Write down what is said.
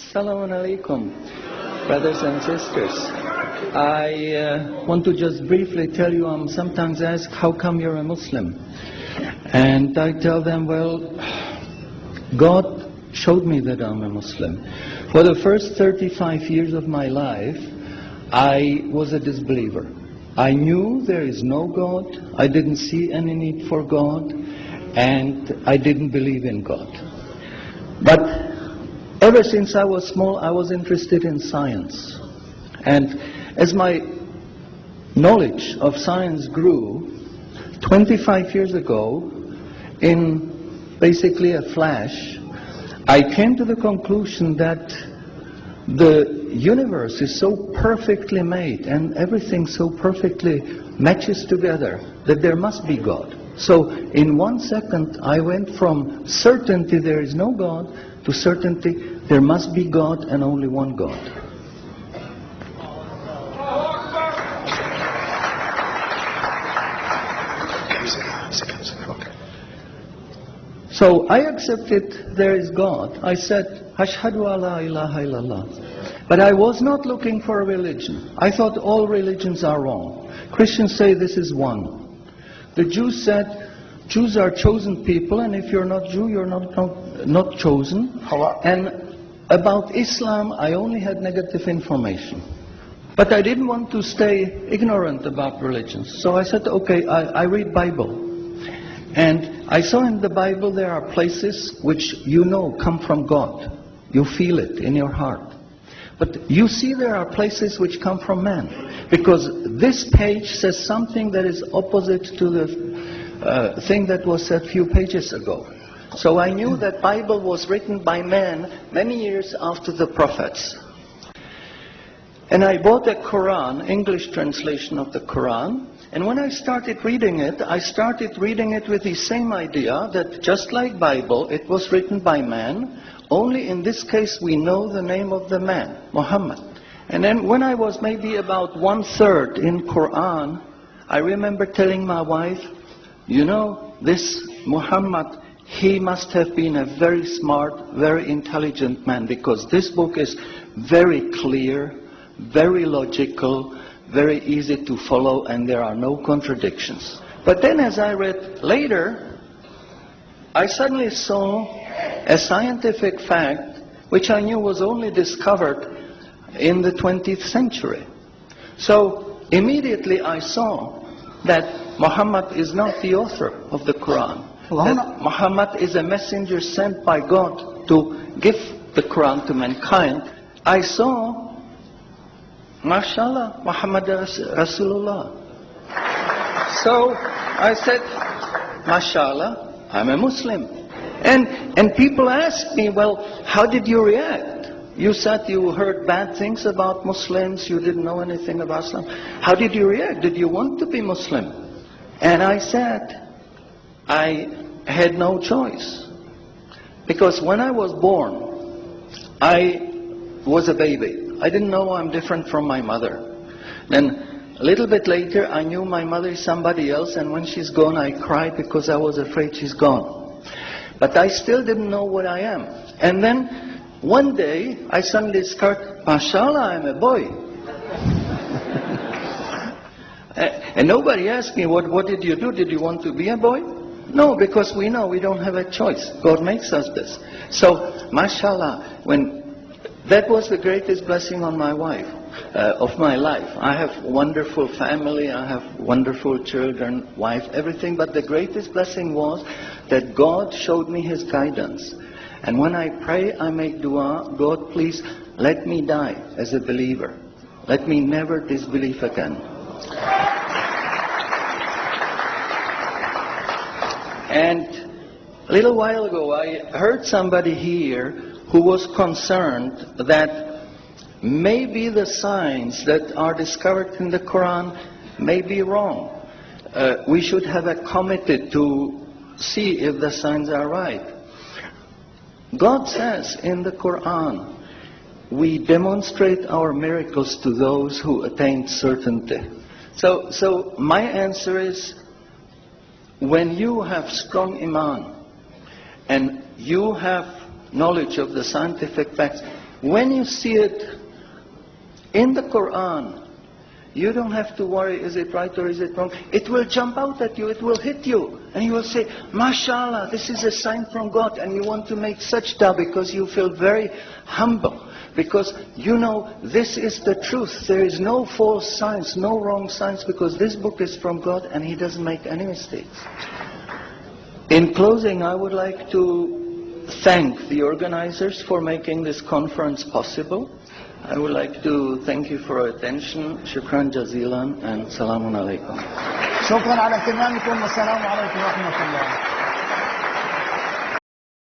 Assalamu alaikum, brothers and sisters. I want to just briefly tell you, I'm sometimes asked, how come you're a Muslim? And I tell them, well, God showed me that I'm a Muslim. For the first 35 years of my life, I was a disbeliever. I knew there is no God, I didn't see any need for God, and I didn't believe in God. But ever since I was small, I was interested in science. And as my knowledge of science grew, 25 years ago, in basically a flash, I came to the conclusion that the universe is so perfectly made and everything so perfectly matches together that there must be God. So in 1 second I went from certainty there is no God to certainty there must be God and only one God. So I accepted there is God. I said, Ashhadu alla ilaha illallah. But I was not looking for a religion. I thought all religions are wrong. Christians say this is one. The Jews said, Jews are chosen people, and if you're not Jew, you're not chosen. And about Islam, I only had negative information. But I didn't want to stay ignorant about religions. So I said, okay, I read Bible. And I saw in the Bible there are places which you know come from God. You feel it in your heart. But you see there are places which come from man. Because this page says something that is opposite to the thing that was said a few pages ago. So I knew that Bible was written by man many years after the prophets. And I bought a Quran, English translation of the Quran. And when I started reading it with the same idea that just like Bible, it was written by man. Only in this case we know the name of the man, Muhammad. And then when I was maybe about 1/3 in Quran, I remember telling my wife, you know, this Muhammad, he must have been a very smart, very intelligent man, because this book is very clear, very logical, very easy to follow, and there are no contradictions. But then as I read later, I suddenly saw a scientific fact which I knew was only discovered in the 20th century. So immediately I saw that Muhammad is not the author of the Quran. That Muhammad is a messenger sent by God to give the Quran to mankind. I saw, MashaAllah, Muhammad Rasulullah. So I said, MashaAllah, I'm a Muslim. And people ask me, well, how did you react? You said you heard bad things about Muslims, you didn't know anything about Islam. How did you react? Did you want to be Muslim? And I said, I had no choice. Because when I was born, I was a baby. I didn't know I'm different from my mother. Then a little bit later, I knew my mother is somebody else, and when she's gone, I cried because I was afraid she's gone. But I still didn't know what I am. And then one day, I suddenly discovered, MashaAllah, I'm a boy. And nobody asked me, what did you do? Did you want to be a boy? No, because we know we don't have a choice. God makes us this. So, MashaAllah, that was the greatest blessing on my wife, of my life. I have a wonderful family, I have wonderful children, wife, everything. But the greatest blessing was that God showed me His guidance. And when I pray, I make dua, God, please let me die as a believer. Let me never disbelieve again. And a little while ago, I heard somebody here who was concerned that maybe the signs that are discovered in the Quran may be wrong. We should have a committee to see if the signs are right. God says in the Quran, we demonstrate our miracles to those who attain certainty. So my answer is, when you have strong iman and you have knowledge of the scientific facts, When you see it in the Quran, you don't have to worry, is it right or is it wrong? It will jump out at you, it will hit you. And you will say, MashaAllah, this is a sign from God. And you want to make sajda because you feel very humble. Because you know this is the truth. There is no false science, no wrong science, because this book is from God and He doesn't make any mistakes. In closing, I would like to thank the organizers for making this conference possible. I would like to thank you for your attention. Shukran jazilan and salamun alaikum. شكرا على اهتمامكم والسلام عليكم ورحمة الله.